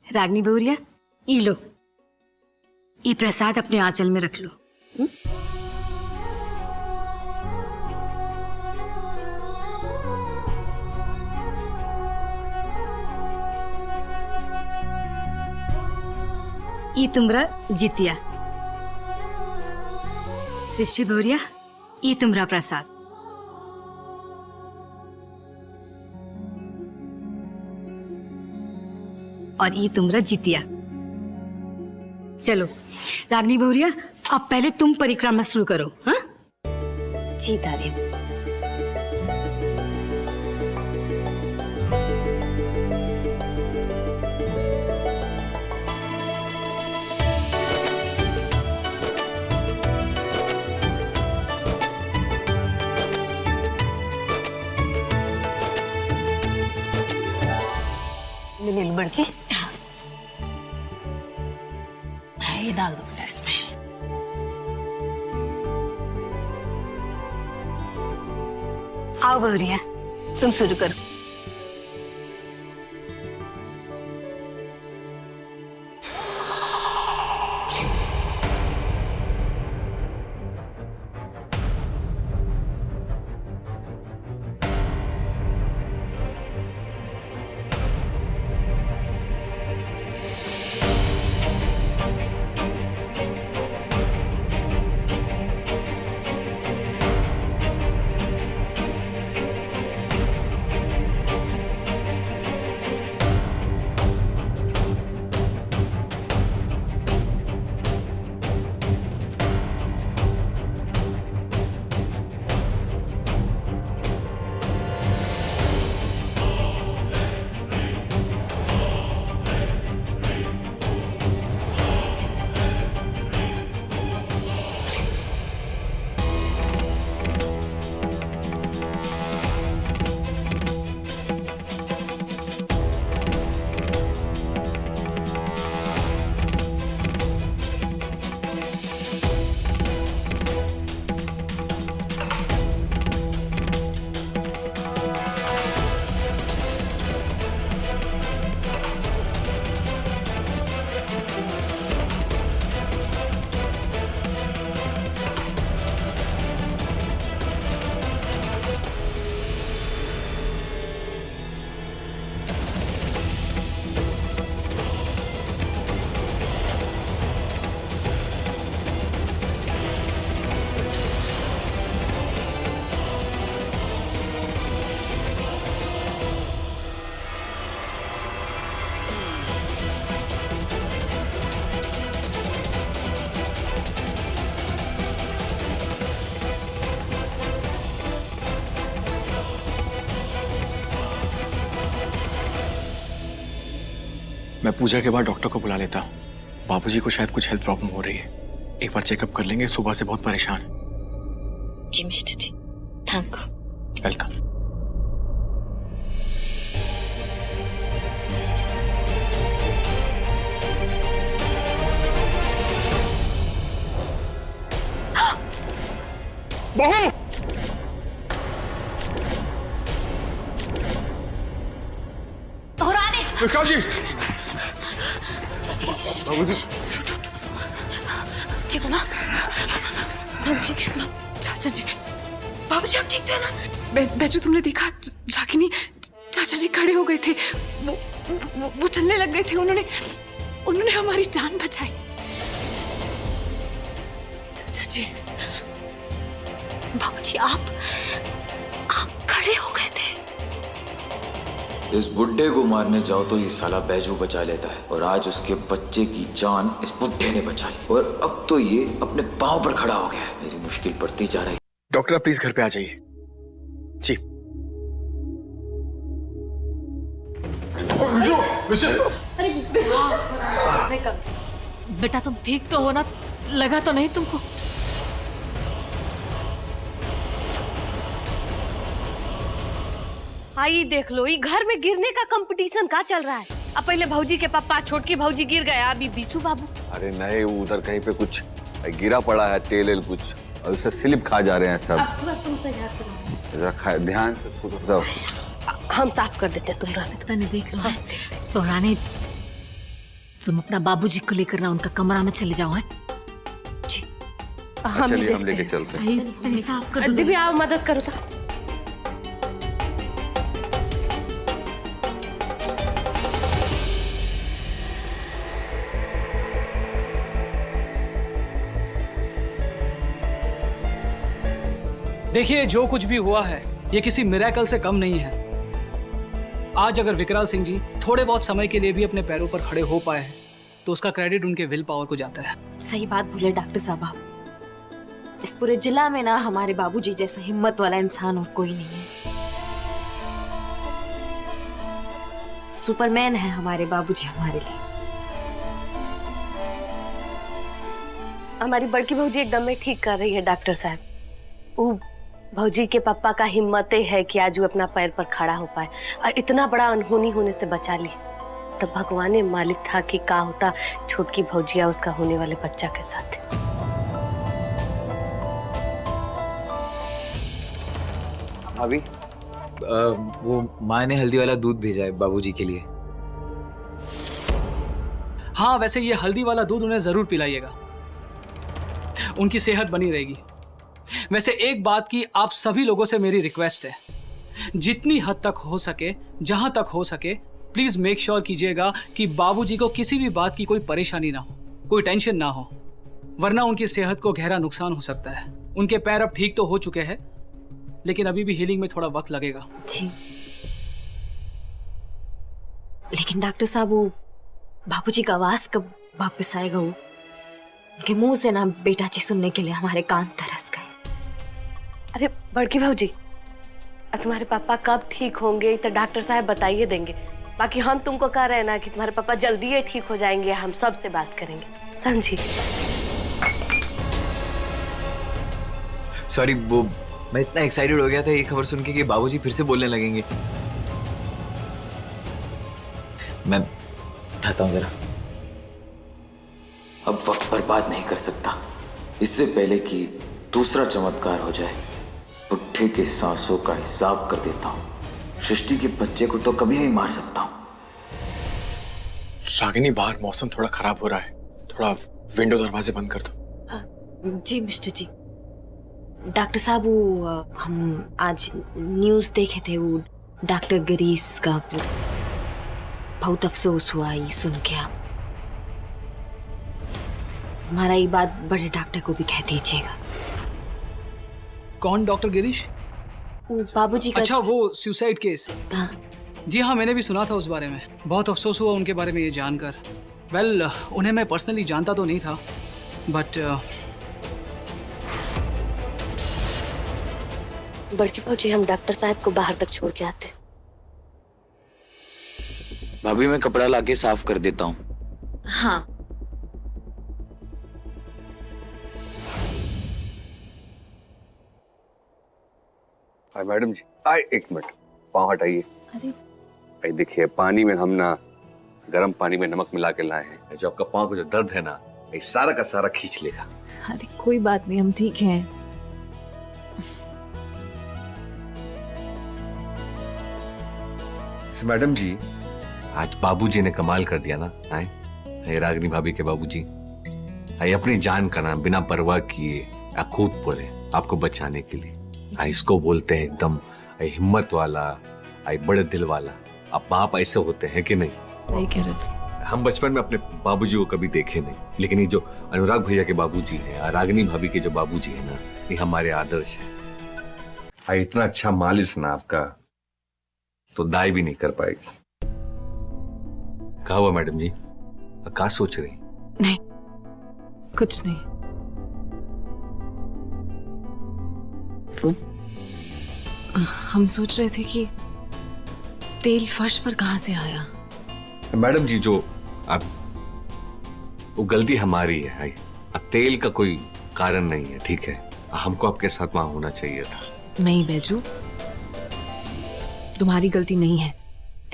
रागनी बहुरिया, ई लो, ये प्रसाद अपने आंचल में रख लो। ई तुमरा जितिया। सृष्टि बहुरिया, ई तुमरा प्रसाद। और ये तुमरा जितिया। चलो रागनी बहुरिया, अब पहले तुम परिक्रमा शुरू करो। हाँ जी दादी। मिल बढ़ के ये डाल दो बेटा इसमें। आओ बहुरिया, तुम शुरू करो। मैं पूजा के बाद डॉक्टर को बुला लेता हूँ। बाबूजी को शायद कुछ हेल्थ प्रॉब्लम हो रही है, एक बार चेकअप कर लेंगे। सुबह से बहुत परेशान। जी mister ji, thank you. Welcome. बहू, विकास जी, बाबूजी, ठीक हो ना? बाबूजी, चाचा जी, बाबूजी आप ठीक तो है ना? बैजू तुमने देखा रागिनी, चाचा जी खड़े हो गए थे, वो चलने लग गए थे। उन्होंने हमारी जान बचाई। चाचा जी, बाबूजी आप खड़े हो गए थे। इस बुड्ढे को मारने जाओ तो ये साला बैजू बचा लेता है, और आज उसके बच्चे की जान इस बुड्ढे ने बचा ली, और अब तो ये अपने पांव पर खड़ा हो गया है। मेरी मुश्किल बढ़ती जा रही है। डॉक्टर आप प्लीज घर पे आ जाइए। जी। बेटा तुम ठीक तो हो ना? लगा तो नहीं तुमको? आई देख लो, ये घर में गिरने का कंपटीशन का चल रहा है। अब पहले भौजी के पापा, छोटकी भौजी गिर गया, अभी बीसू बाबू। अरे नहीं, उधर कहीं पे कुछ गिरा पड़ा है, तेल कुछ, और उसे स्लिप खा जा रहे हैं सब। तुम सही हाथ ध्यान से। हम साफ कर देते हैं, तुम रहने दो। देख लो। पुराने तुम अपना बाबूजी को लेकर ना उनका कमरा में चले जाओ। हैं हम चलिए हम लेके चलते हैं। साफ कर दो। दीदी आओ मदद करो तो। देखिए, जो कुछ भी हुआ है ये किसी मिरेकल से कम नहीं है। आज अगर विकराल सिंह जी थोड़े बहुत समय के लिए भी अपने पैरों पर खड़े हो पाए हैं तो उसका क्रेडिट उनके विल पावर को जाता है। सही बात बोले डॉक्टर साहब आप। इस पूरे जिला में ना हमारे बाबूजी जैसा हिम्मत वाला इंसान और कोई नहीं है। सुपरमैन है हमारे बाबूजी हमारे लिए। हमारी बड़की भौजी एकदम में ठीक कर रही है डॉक्टर साहब। वो भौजी के पापा का हिम्मत है कि आज वो अपना पैर पर खड़ा हो पाए और इतना बड़ा अनहोनी होने से बचा ली। तब भगवान ने मालिक था कि क्या होता छोटकी भौजिया उसका होने वाले बच्चा के साथ। अभी वो माँ ने हल्दी वाला दूध भेजा है बाबूजी के लिए। हाँ, वैसे ये हल्दी वाला दूध उन्हें जरूर पिलाइएगा, उनकी सेहत बनी रहेगी। वैसे एक बात की आप सभी लोगों से मेरी रिक्वेस्ट है, जितनी हद तक हो सके, जहां तक हो सके, प्लीज मेक श्योर कीजिएगा कि बाबूजी को किसी भी बात की कोई परेशानी ना हो, कोई टेंशन ना हो, वरना उनकी सेहत को गहरा नुकसान हो सकता है। उनके पैर अब ठीक तो हो चुके हैं लेकिन अभी भी हीलिंग में थोड़ा वक्त लगेगा। जी लेकिन डॉक्टर साहब वो बाबूजी का आवाज कब वापस आएगा? वो उनके मुंह से ना बेटा जी सुनने के लिए हमारे कान तरस गए। अरे बड़की भौजी, तुम्हारे पापा कब ठीक होंगे तो डॉक्टर साहब बताइए देंगे। बाकी हम तुमको कह रहे हैं ना कि तुम्हारे पापा जल्दी ही ठीक हो जाएंगे, हम सब से बात करेंगे, समझी? सॉरी, वो मैं इतना एक्साइटेड हो गया था ये खबर सुन के कि बाबूजी फिर से बोलने लगेंगे। मैं उठाता हूँ जरा। अब वक्त बर्बाद नहीं कर सकता, इससे पहले कि दूसरा चमत्कार हो जाए। बुढ़े के सांसों का हिसाब कर देता हूँ। सृष्टि के बच्चे को तो कभी नहीं मार सकता हूँ। रागिनी, बाहर मौसम थोड़ा खराब हो रहा है, थोड़ा विंडो दरवाजे बंद कर दो। जी मिस्टर जी। डॉक्टर साहब वो हम आज न्यूज़ देखे थे, वो डॉक्टर गिरीश का बहुत अफसोस हुआ ये सुन के। आप हमारा ये बात बड़े डॉक्टर को भी कह दीजिएगा। कौन डॉक्टर गिरीश? वो बाबूजी का। अच्छा, वो सुसाइड केस। हाँ। जी हाँ, मैंने भी सुना था उस बारे में। बहुत अफसोस हुआ उनके बारे में ये जानकर। वेल, उन्हें मैं पर्सनली जानता तो नहीं था, बट बड़की भौजी, हम डॉक्टर साहब को बाहर तक छोड़ के आते। भाभी, मैं कपड़ा लाके साफ कर देता हूँ। हाँ। मैडम जी आए, एक मिनट, पाँव हटाइए। अरे देखिए, पानी में हम ना गर्म पानी में नमक मिला के लाए हैं। जो आपका पाँव का जो दर्द है ना, ये सारा का सारा खींच लेगा। अरे कोई बात नहीं, हम ठीक हैं। मैडम जी, आज बाबूजी ने कमाल कर दिया ना। आए रागिनी भाभी के बाबूजी आए अपनी जान का ना बिना परवाह किए कूद पड़े आपको बचाने के लिए। इसको बोलते हैं एकदम हिम्मत वाला, बड़े दिल वाला। अब बाप ऐसे होते हैं कि नहीं? सही कह रहे थे। हम बचपन में अपने बाबूजी को कभी देखे नहीं, लेकिन ये जो अनुराग भैया के बाबूजी हैं, रागिनी भाभी के जो बाबूजी हैं ना, ये हमारे आदर्श है। इतना अच्छा मालिश ना आपका तो दाई भी नहीं कर पाएगी। कहा हुआ मैडम जी? क्या सोच रही? नहीं, कुछ नहीं। तो हम सोच रहे थे कि तेल फर्श पर कहां से आया। मैडम जी, जो आप वो गलती हमारी है। अब तेल का कोई कारण नहीं है, ठीक है? हमको आपके साथ वहां होना चाहिए था। नहीं बैजू, तुम्हारी गलती नहीं है,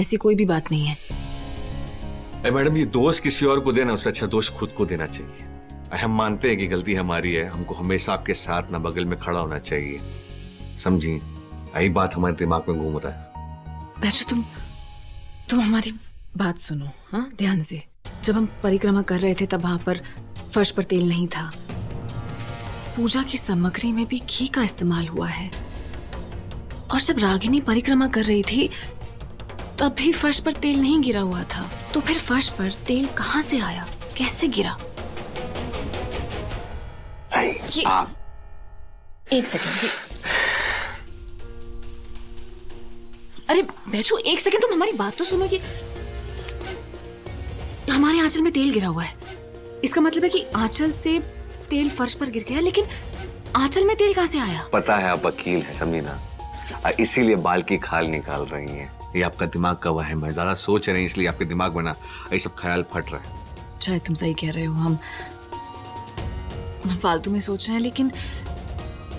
ऐसी कोई भी बात नहीं है। मैडम, ये दोष किसी और को देना उससे अच्छा दोष खुद को देना चाहिए। हम मानते हैं कि गलती हमारी है, हमको हमेशा आपके साथ ना बगल में खड़ा होना चाहिए, समझी? यही बात हमारे दिमाग में घूम रहा है। बैजू, तुम हमारी बात सुनो, हाँ, ध्यान से। जब हम परिक्रमा कर रहे थे तब वहां पर फर्श पर तेल नहीं था। पूजा की सामग्री में भी घी का इस्तेमाल हुआ है। और जब रागिनी परिक्रमा कर रही थी तब भी फर्श पर तेल नहीं गिरा हुआ था। तो फिर फर्श पर तेल कहां से आया, कैसे गिरा? एक सेकंड। अरे बैठो, एक सेकंड, तुम हमारी बात तो सुनो। कि हमारे आंचल में तेल गिरा हुआ है, इसका मतलब है कि आंचल से तेल फर्श पर गिर गया। लेकिन आंचल में तेल कहां से आया? पता है आप वकील हैं, समझी ना, इसीलिए बाल की खाल निकाल रही हैं। ये आपका दिमाग का वहम है, ज्यादा सोच रहे हैं इसलिए आपके दिमाग में ना ये सब ख्याल फट रहा है। शायद तुम सही कह रहे हो, हम फालतू में सोच रहे हैं। लेकिन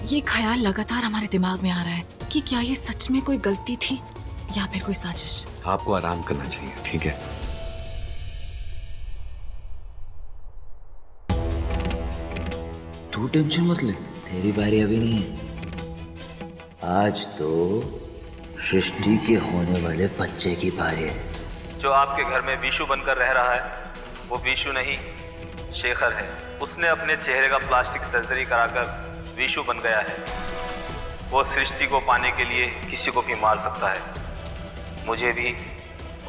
ये ख्याल लगातार हमारे दिमाग में आ रहा है कि क्या ये सच में कोई गलती थी या फिर कोई साजिश। आपको आराम करना चाहिए, ठीक है? तू टेंशन मत ले, तेरी बारी अभी नहीं है। आज तो सृष्टि के होने वाले बच्चे की बारी है। जो आपके घर में विशु बनकर रह रहा है वो विशु नहीं, शेखर है। उसने अपने चेहरे का प्लास्टिक सर्जरी कराकर विशु बन गया है। वो सृष्टि को पाने के लिए किसी को भी मार सकता है, मुझे भी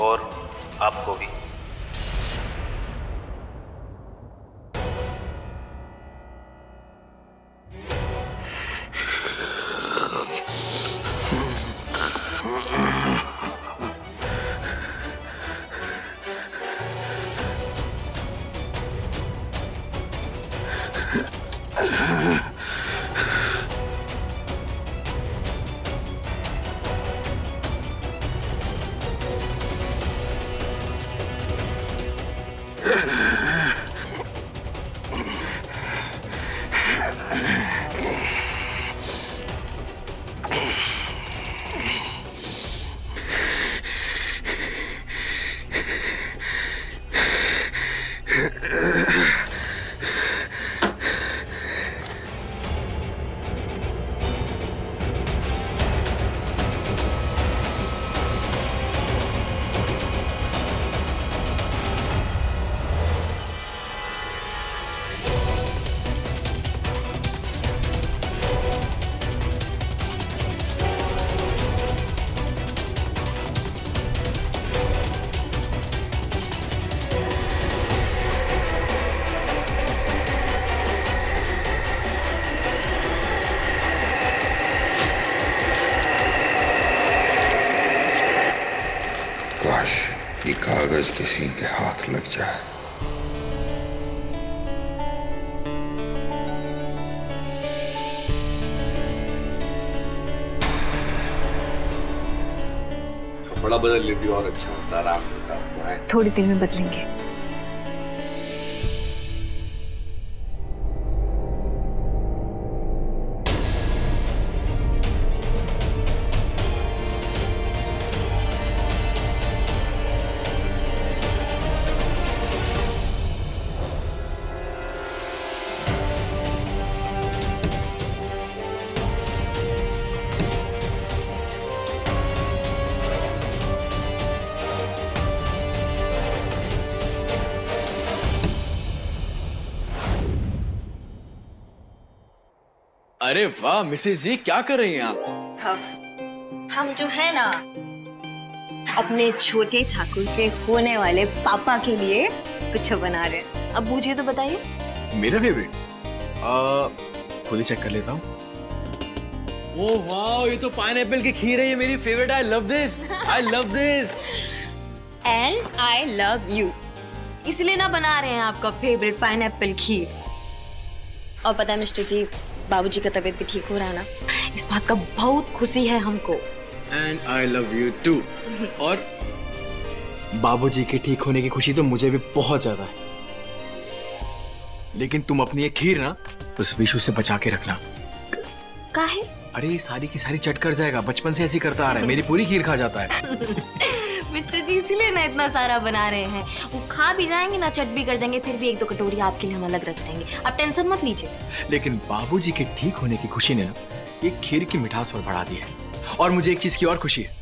और आपको भी। काश ये कागज किसी के हाथ लग जाए। कपड़ा बदल लेती और अच्छा होता, आराम होता। थोड़ी देर में बदलेंगे। अरे वाह मिसेस जी, क्या कर रही हैं आप? हम जो है ना अपने छोटे ठाकुर के होने वाले पापा के लिए कुछ बना रहे हैं। अब मुझे तो बताइए। मेरा फेवरेट? खुद ही चेक कर लेता हूँ। ओह वाह, ये तो पाइनएप्पल की खीर है, ये मेरी favourite. I love this, I love this. And I love you, इसलिए ना बना रहे हैं आपका फेवरेट पाइनएप्पल खीर। और पता है मिस्टर जी, बाबूजी का तबीयत भी ठीक हो रहा है ना, इस बात का बहुत खुशी है हमको। And I love you too. और बाबूजी के ठीक होने की खुशी तो मुझे भी बहुत ज्यादा है। लेकिन तुम अपनी ये खीर ना उस विशु से बचा के रखना। काहे? अरे ये सारी की सारी चट कर जाएगा, बचपन से ऐसे करता आ रहा है, मेरी पूरी खीर खा जाता है। मिस्टर जी इसीलिए ना इतना सारा बना रहे हैं। वो खा भी जाएंगे ना, चट भी कर देंगे, फिर भी एक दो कटोरी आपके लिए हम अलग रख देंगे। आप टेंशन मत लीजिए। लेकिन बाबूजी के ठीक होने की खुशी ने ना ये खीर की मिठास और बढ़ा दी है। और मुझे एक चीज की और खुशी है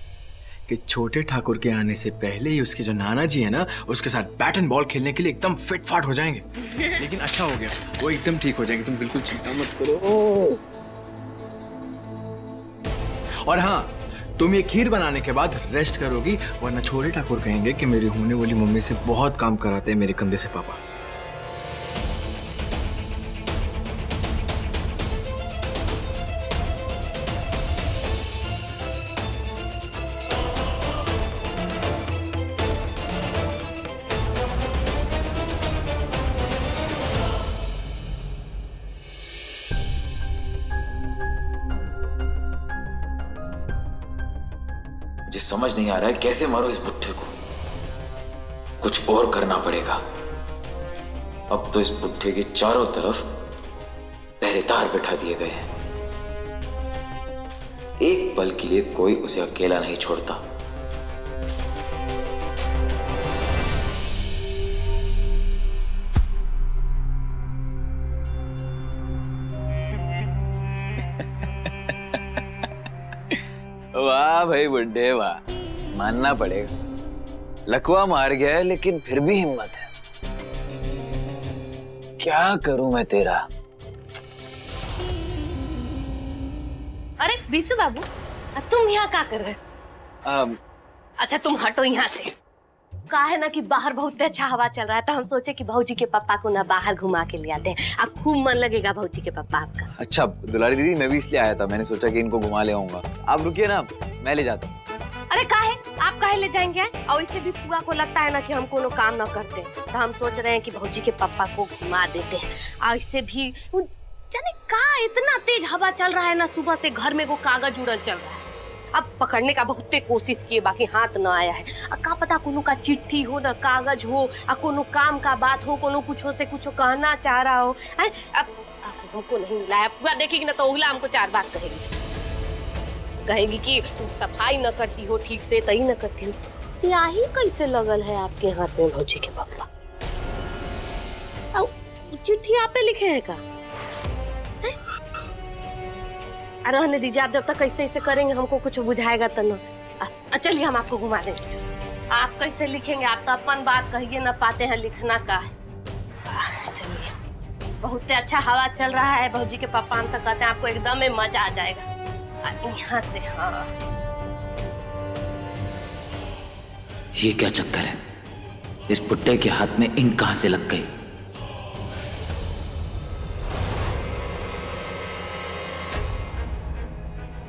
कि छोटे ठाकुर के आने से पहले ही उसके जो नाना जी है ना, उसके साथ बैट एंड बॉल खेलने के लिए एकदम फिट फाट हो जाएंगे। लेकिन अच्छा हो गया, वो एकदम ठीक हो जाएंगे, तुम बिल्कुल चिंता मत करो। और हाँ, तुम ये खीर बनाने के बाद रेस्ट करोगी, वरना छोटे ठाकुर कहेंगे कि मेरी होने वाली मम्मी से बहुत काम कराते हैं मेरे कंधे से पापा। मुझे समझ नहीं आ रहा है कैसे मारो इस बुट्ठे को। कुछ और करना पड़ेगा। अब तो इस बुट्ठे के चारों तरफ पहरेदार बैठा दिए गए हैं। एक पल के लिए कोई उसे अकेला नहीं छोड़ता। वाह भाई बुड्ढे वाह, मानना पड़ेगा। लकवा मार गया है लेकिन फिर भी हिम्मत है। क्या करूं मैं तेरा। अरे बीसू बाबू, तुम यहाँ क्या कर रहे हो? अच्छा तुम हटो यहाँ से। कहा है ना कि बाहर बहुत अच्छा हवा चल रहा है, तो हम सोचे कि भौजी के पापा को ना बाहर घुमा के ले आते हैं। अब खूब मन लगेगा भौजी के पापा आपका। अच्छा दुलारी दीदी, मैं भी इसलिए आया था, मैंने सोचा कि इनको घुमा ले आऊंगा। आप रुकिए ना, मैं ले जाता हूँ। अरे काहे आप काहे ले जाएंगे? और इससे भी फुआ को लगता है ना कि हम कोनो काम ना करते, तो हम सोच रहे हैं कि भौजी के पापा को घुमा देते हैं। और इससे भी जाने का इतना तेज हवा चल रहा है ना, सुबह से घर में वो कागज उड़ल चल रहा है। अब पकड़ने का बहुत कोशिश किए, बाकी हाथ न आया है। का पता कोनो का चिट्ठी हो ना कागज हो, कोनो काम का बात हो, कोनो कुछ हो से कुछ कहना चाह रहा हो। अब हमको नहीं मिला है। पूरा देखेगी ना तो उगला हमको 4 बात कहेगी कि सफाई न करती हो ठीक से, तही न करती हो। स्याही कैसे लगल है आपके हाथ में भौजी के पापा? चिट्ठी आप पे लिखे है का? अरे रहने दीजिए, आप जब तक कैसे ऐसे करेंगे हमको कुछ बुझाएगा तो ना। चलिए हम आपको घुमा देंगे। आप कैसे लिखेंगे? आप तो अपन बात कहिए ना पाते हैं, लिखना का है। चलिए, बहुत अच्छा हवा चल रहा है। भौजी के पापा हम तक कहते हैं आपको एकदम में मजा आ जाएगा। यहाँ से हाँ। ये क्या चक्कर है? इस बुट्टे के हाथ में इंक कहां से लग गई?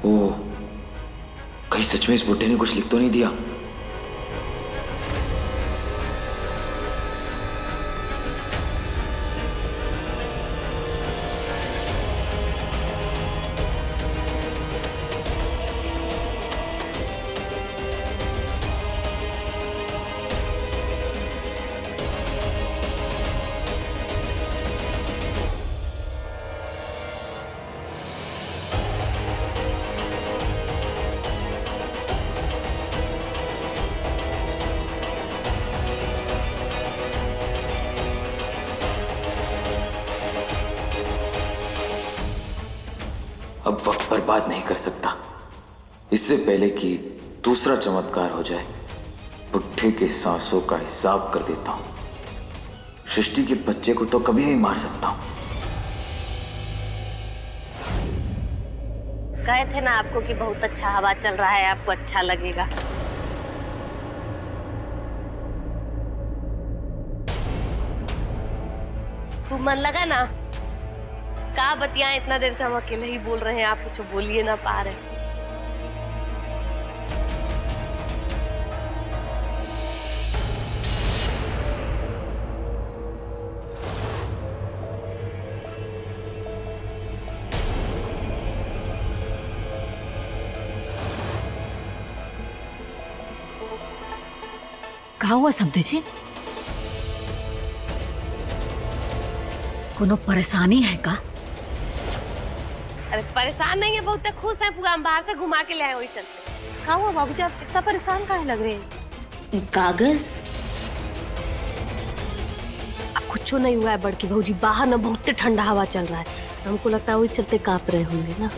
ओह, कहीं सच में इस बुड्ढे ने कुछ लिख तो नहीं दिया? अब वक्त बर्बाद नहीं कर सकता। इससे पहले कि दूसरा चमत्कार हो जाए, बुट्ठे के सांसों का हिसाब कर देता हूं। सृष्टि के बच्चे को तो कभी नहीं मार सकता हूं। कहे थे ना आपको कि बहुत अच्छा हवा चल रहा है, आपको अच्छा लगेगा। खूब मन लगा ना? का बतियाएं, इतना देर से हम अकेले ही बोल रहे हैं, आप कुछ बोलिए ना पा रहे। कहा हुआ समझे जी? कोनो परेशानी है का? अरे परेशान नहीं है, बहुत खुश है। पूरा हम बाहर से घुमा के ले आए, वही चलते। कहा हुआ बाबूजी, आप इतना परेशान काहे लग रहे हैं? कागज कुछ नहीं हुआ है बड़की भौजी, बाहर ना बहुत ठंडा हवा चल रहा है, तो हमको लगता है वही चलते कांप रहे होंगे ना।